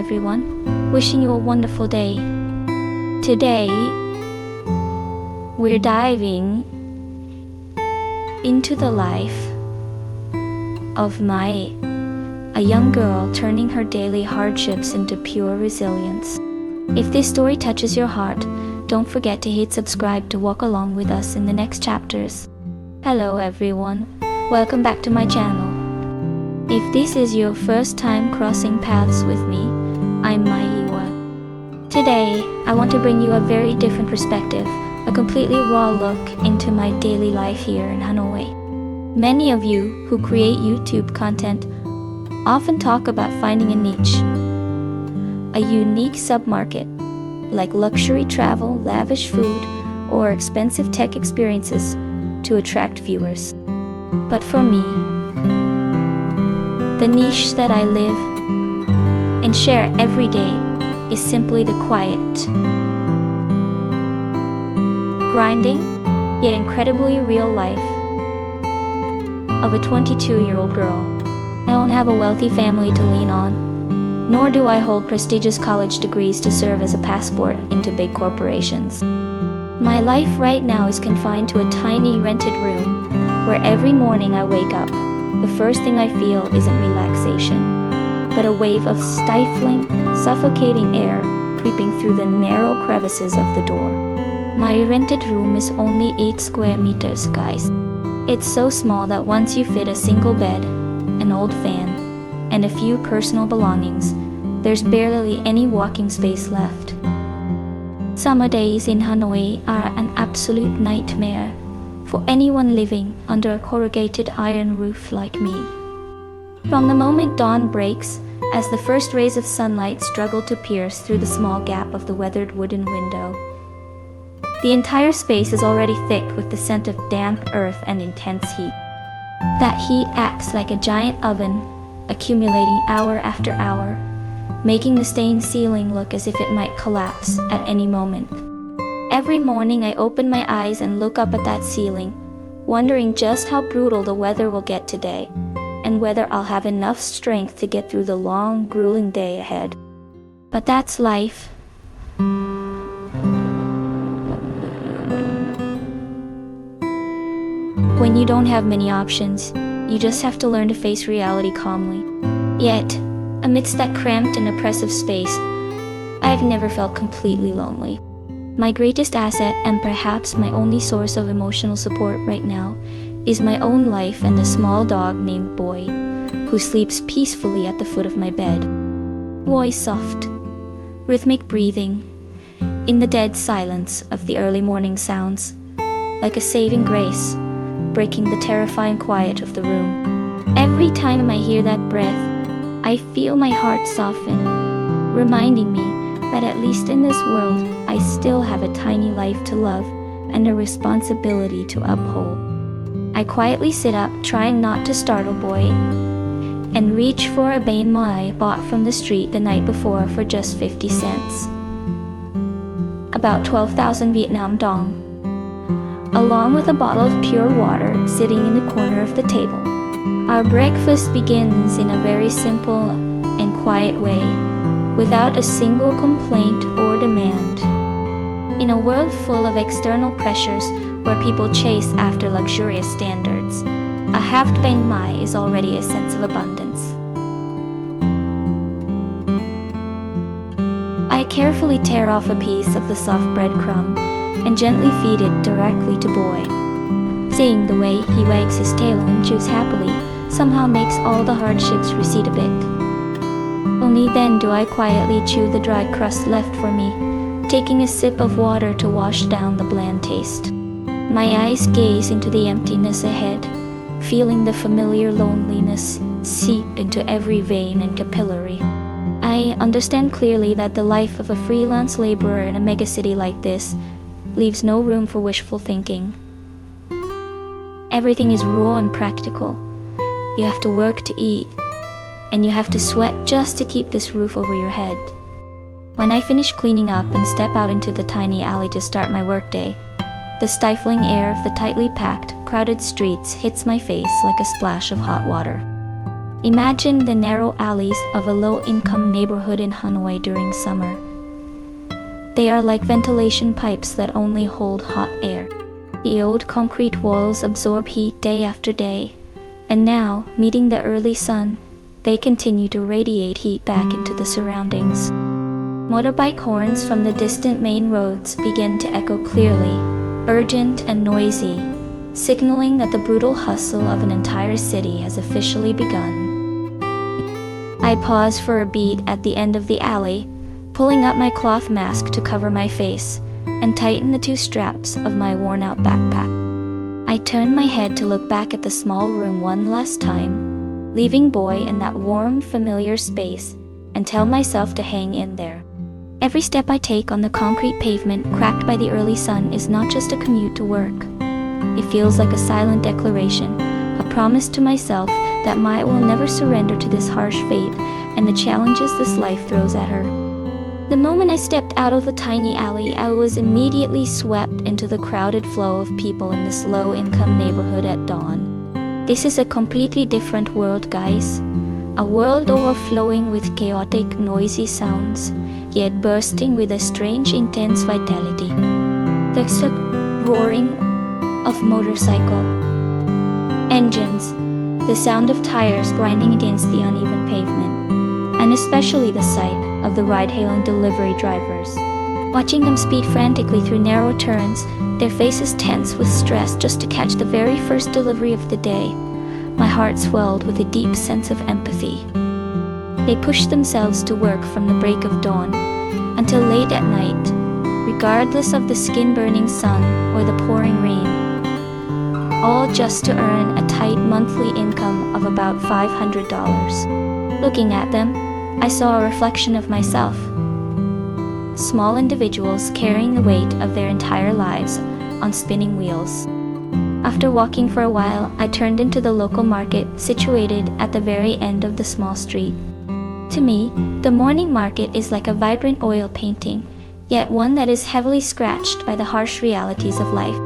everyone. Wishing you a wonderful day. Today, we're diving into the life of Mai, a young girl turning her daily hardships into pure resilience. If this story touches your heart, don't forget to hit subscribe to walk along with us in the next chapters. Hello everyone, welcome back to my channel. If this is your first time crossing paths with me, I'm Mai Yiwa. Today, I want to bring you a very different perspective, a completely raw look into my daily life here in Hanoi. Many of you who create YouTube content often talk about finding a niche, a unique submarket, like luxury travel, lavish food, or expensive tech experiences to attract viewers. But for me, the niche that I live and share every day is simply the quiet, grinding, yet incredibly real life of a 22-year-old girl. I don't have a wealthy family to lean on, nor do I hold prestigious college degrees to serve as a passport into big corporations. My life right now is confined to a tiny rented room where every morning I wake up, the first thing I feel isn't relaxation, but a wave of stifling, suffocating air creeping through the narrow crevices of the door. My rented room is only 8 square meters, guys. It's so small that once you fit a single bed, an old fan, and a few personal belongings, there's barely any walking space left. Summer days in Hanoi are an absolute nightmare for anyone living under a corrugated iron roof like me. From the moment dawn breaks, as the first rays of sunlight struggle to pierce through the small gap of the weathered wooden window, the entire space is already thick with the scent of damp earth and intense heat. That heat acts like a giant oven, accumulating hour after hour, making the stained ceiling look as if it might collapse at any moment. Every morning I open my eyes and look up at that ceiling, wondering just how brutal the weather will get today, and whether I'll have enough strength to get through the long, grueling day ahead. But that's life. When you don't have many options, you just have to learn to face reality calmly. Yet, amidst that cramped and oppressive space, I've never felt completely lonely. My greatest asset, and perhaps my only source of emotional support right now, is my own life and the small dog named Boy, who sleeps peacefully at the foot of my bed. Boy's soft, rhythmic breathing, in the dead silence of the early morning sounds, like a saving grace, breaking the terrifying quiet of the room. Every time I hear that breath, I feel my heart soften, reminding me that at least in this world, I still have a tiny life to love and a responsibility to uphold. I quietly sit up, trying not to startle Boy, and reach for a banh mai bought from the street the night before for just 50 cents. About 12,000 Vietnam dong, along with a bottle of pure water sitting in the corner of the table. Our breakfast begins in a very simple and quiet way, without a single complaint or demand. In a world full of external pressures where people chase after luxurious standards, a halved banh mai is already a sense of abundance. I carefully tear off a piece of the soft breadcrumb and gently feed it directly to Boy. Seeing the way he wags his tail and chews happily somehow makes all the hardships recede a bit. Only then do I quietly chew the dry crust left for me, taking a sip of water to wash down the bland taste. My eyes gaze into the emptiness ahead, feeling the familiar loneliness seep into every vein and capillary. I understand clearly that the life of a freelance laborer in a megacity like this leaves no room for wishful thinking. Everything is raw and practical. You have to work to eat, and you have to sweat just to keep this roof over your head. When I finish cleaning up and step out into the tiny alley to start my workday, the stifling air of the tightly packed, crowded streets hits my face like a splash of hot water. Imagine the narrow alleys of a low-income neighborhood in Hanoi during summer. They are like ventilation pipes that only hold hot air. The old concrete walls absorb heat day after day, and now, meeting the early sun, they continue to radiate heat back into the surroundings. Motorbike horns from the distant main roads begin to echo clearly, urgent and noisy, signaling that the brutal hustle of an entire city has officially begun. I pause for a beat at the end of the alley, pulling up my cloth mask to cover my face, and tighten the two straps of my worn-out backpack. I turn my head to look back at the small room one last time, leaving Boy in that warm, familiar space, and tell myself to hang in there. Every step I take on the concrete pavement cracked by the early sun is not just a commute to work. It feels like a silent declaration, a promise to myself that Maya will never surrender to this harsh fate and the challenges this life throws at her. The moment I stepped out of the tiny alley, I was immediately swept into the crowded flow of people in this low-income neighborhood at dawn. This is a completely different world, guys. A world overflowing with chaotic, noisy sounds, yet bursting with a strange, intense vitality. There's a roaring of motorcycle engines, the sound of tires grinding against the uneven pavement, and especially the sight of the ride-hailing delivery drivers. Watching them speed frantically through narrow turns, their faces tense with stress just to catch the very first delivery of the day, my heart swelled with a deep sense of empathy. They pushed themselves to work from the break of dawn until late at night, regardless of the skin-burning sun or the pouring rain, all just to earn a tight monthly income of about $500. Looking at them, I saw a reflection of myself. Small individuals carrying the weight of their entire lives on spinning wheels. After walking for a while, I turned into the local market situated at the very end of the small street. To me, the morning market is like a vibrant oil painting, yet one that is heavily scratched by the harsh realities of life.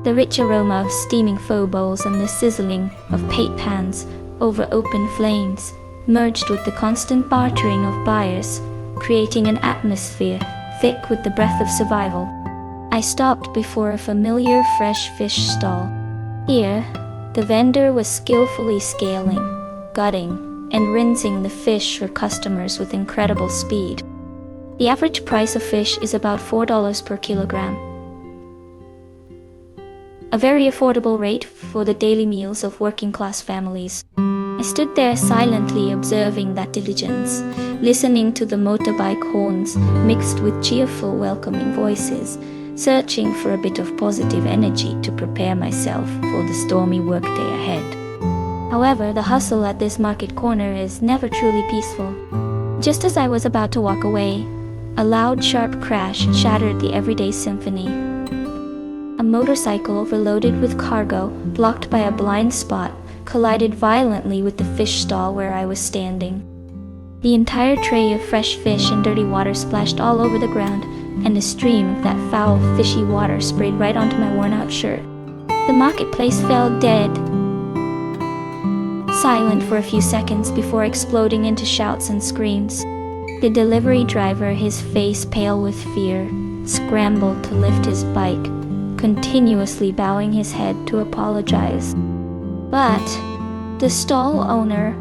The rich aroma of steaming pho bowls and the sizzling of paste pans over open flames merged with the constant bartering of buyers, creating an atmosphere thick with the breath of survival. I stopped before a familiar fresh fish stall. Here, the vendor was skillfully scaling, gutting, and rinsing the fish for customers with incredible speed. The average price of fish is about $4 per kilogram. A very affordable rate for the daily meals of working-class families. I stood there silently observing that diligence, listening to the motorbike horns mixed with cheerful, welcoming voices, searching for a bit of positive energy to prepare myself for the stormy workday ahead. However, the hustle at this market corner is never truly peaceful. Just as I was about to walk away, a loud, sharp crash shattered the everyday symphony. A motorcycle overloaded with cargo, blocked by a blind spot, collided violently with the fish stall where I was standing. The entire tray of fresh fish and dirty water splashed all over the ground, and a stream of that foul, fishy water sprayed right onto my worn-out shirt. The marketplace fell dead, silent for a few seconds before exploding into shouts and screams. The delivery driver, his face pale with fear, scrambled to lift his bike, continuously bowing his head to apologize. But the stall owner,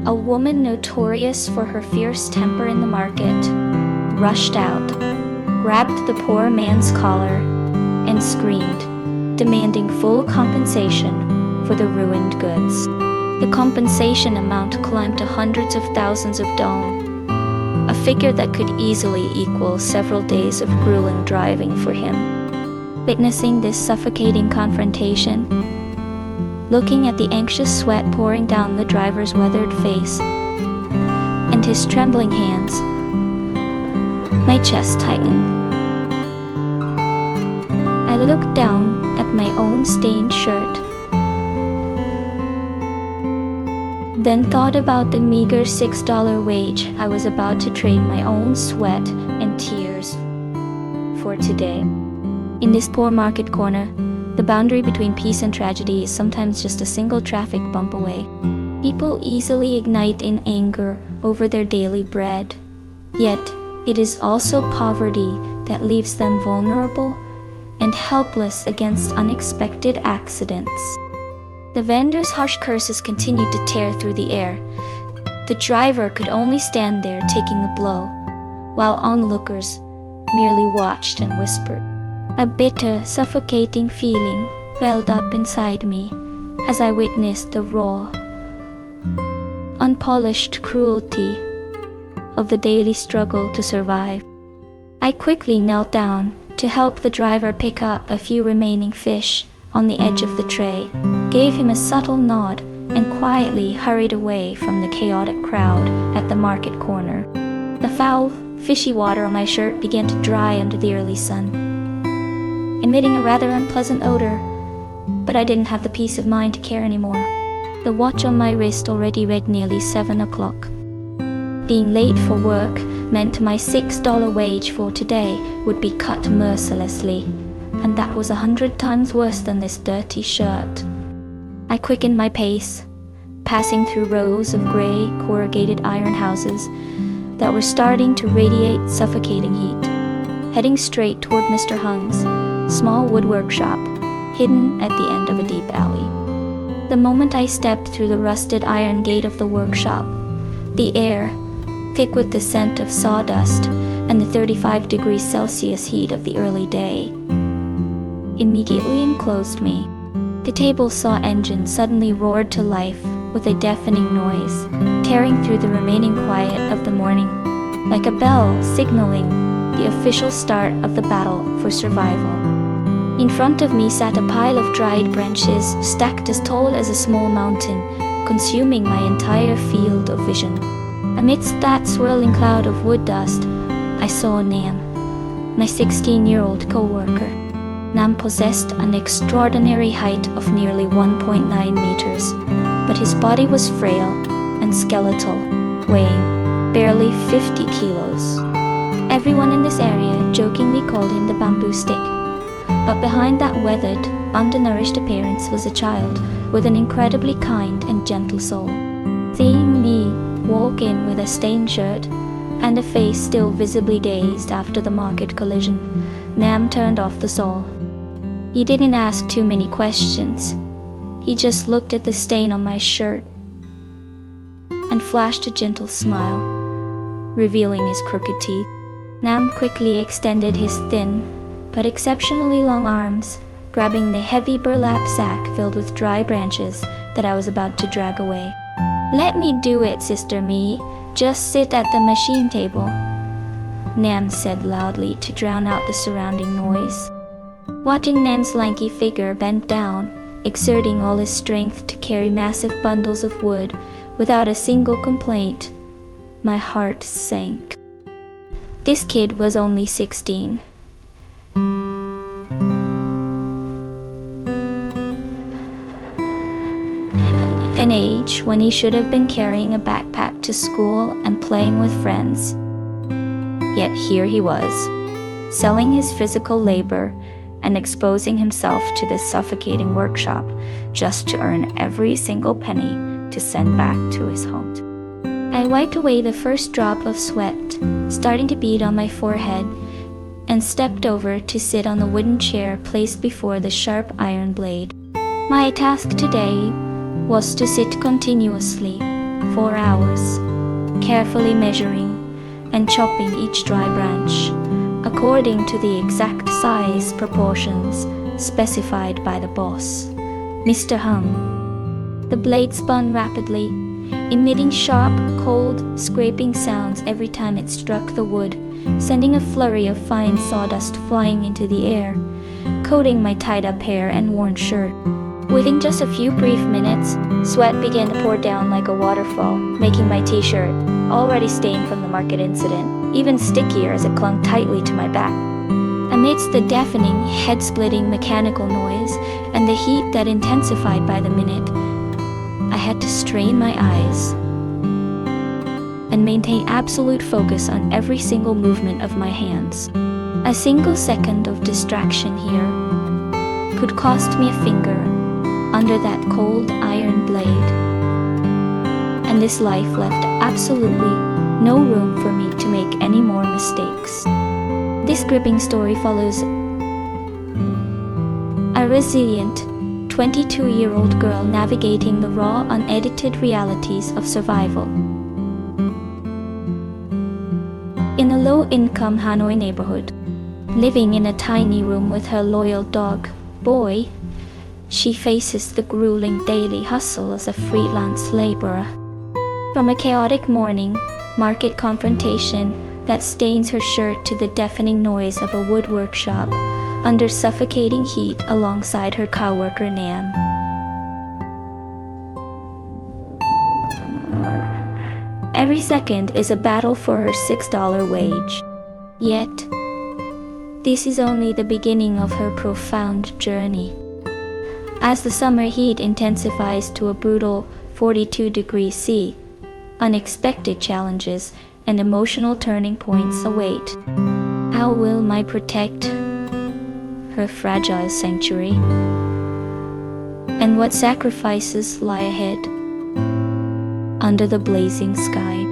a woman notorious for her fierce temper in the market, rushed out, grabbed the poor man's collar, and screamed, demanding full compensation for the ruined goods. The compensation amount climbed to hundreds of thousands of dong, a figure that could easily equal several days of grueling driving for him. Witnessing this suffocating confrontation, looking at the anxious sweat pouring down the driver's weathered face and his trembling hands, my chest tightened. I looked down at my own stained shirt, then thought about the meager $6 wage I was about to trade my own sweat and tears for today. In this poor market corner, the boundary between peace and tragedy is sometimes just a single traffic bump away. People easily ignite in anger over their daily bread. Yet, it is also poverty that leaves them vulnerable and helpless against unexpected accidents. The vendor's harsh curses continued to tear through the air. The driver could only stand there taking the blow, while onlookers merely watched and whispered. A bitter, suffocating feeling welled up inside me as I witnessed the raw, unpolished cruelty of the daily struggle to survive. I quickly knelt down to help the driver pick up a few remaining fish on the edge of the tray, gave him a subtle nod, and quietly hurried away from the chaotic crowd at the market corner. The foul, fishy water on my shirt began to dry under the early sun, emitting a rather unpleasant odor, but I didn't have the peace of mind to care anymore. The watch on my wrist already read nearly 7 o'clock. Being late for work meant my $6 wage for today would be cut mercilessly, and that was 100 times worse than this dirty shirt. I quickened my pace, passing through rows of gray, corrugated iron houses that were starting to radiate suffocating heat, heading straight toward Mr. Hung's small wood workshop, hidden at the end of a deep alley. The moment I stepped through the rusted iron gate of the workshop, the air, thick with the scent of sawdust and the 35 degrees Celsius heat of the early day, immediately enclosed me. The table saw engine suddenly roared to life with a deafening noise, tearing through the remaining quiet of the morning, like a bell signaling the official start of the battle for survival. In front of me sat a pile of dried branches stacked as tall as a small mountain, consuming my entire field of vision. Amidst that swirling cloud of wood dust, I saw Nam, my 16-year-old co-worker. Nam possessed an extraordinary height of nearly 1.9 meters, but his body was frail and skeletal, weighing barely 50 kilos. Everyone in this area jokingly called him the bamboo stick, but behind that weathered, undernourished appearance was a child with an incredibly kind and gentle soul. Seeing me walk in with a stained shirt and a face still visibly dazed after the market collision, Nam turned off the saw. He didn't ask too many questions. He just looked at the stain on my shirt and flashed a gentle smile, revealing his crooked teeth. Nam quickly extended his thin but exceptionally long arms, grabbing the heavy burlap sack filled with dry branches that I was about to drag away. "Let me do it, Sister Me. Just sit at the machine table," Nam said loudly to drown out the surrounding noise. Watching Nam's lanky figure bend down, exerting all his strength to carry massive bundles of wood without a single complaint, my heart sank. This kid was only 16. An age when he should have been carrying a backpack to school and playing with friends. Yet here he was, selling his physical labor and exposing himself to this suffocating workshop just to earn every single penny to send back to his home. I wiped away the first drop of sweat starting to bead on my forehead and stepped over to sit on the wooden chair placed before the sharp iron blade. My task today was to sit continuously 4 hours, carefully measuring and chopping each dry branch according to the exact size proportions specified by the boss, Mr. Hung. The blade spun rapidly, emitting sharp, cold, scraping sounds every time it struck the wood, sending a flurry of fine sawdust flying into the air, coating my tied-up hair and worn shirt. Within just a few brief minutes, sweat began to pour down like a waterfall, making my t-shirt, already stained from the market incident, even stickier as it clung tightly to my back. Amidst the deafening, head-splitting mechanical noise and the heat that intensified by the minute, I had to strain my eyes and maintain absolute focus on every single movement of my hands. A single second of distraction here could cost me a finger under that cold iron blade. and this life left absolutely no room for me to make any more mistakes. This gripping story follows a resilient 22-year-old girl navigating the raw, unedited realities of survival. In a low-income Hanoi neighborhood, living in a tiny room with her loyal dog, Boy, she faces the grueling daily hustle as a freelance laborer. From a chaotic morning market confrontation that stains her shirt to the deafening noise of a wood workshop under suffocating heat alongside her coworker Nam. Every second is a battle for her $6 wage. Yet, this is only the beginning of her profound journey. As the summer heat intensifies to a brutal 42 degrees C, unexpected challenges and emotional turning points await. How will Mai protect her fragile sanctuary? And what sacrifices lie ahead? Under the blazing sky.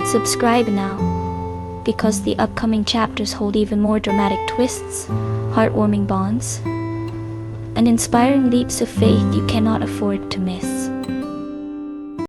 Subscribe now, because the upcoming chapters hold even more dramatic twists, heartwarming bonds, and inspiring leaps of faith you cannot afford to miss.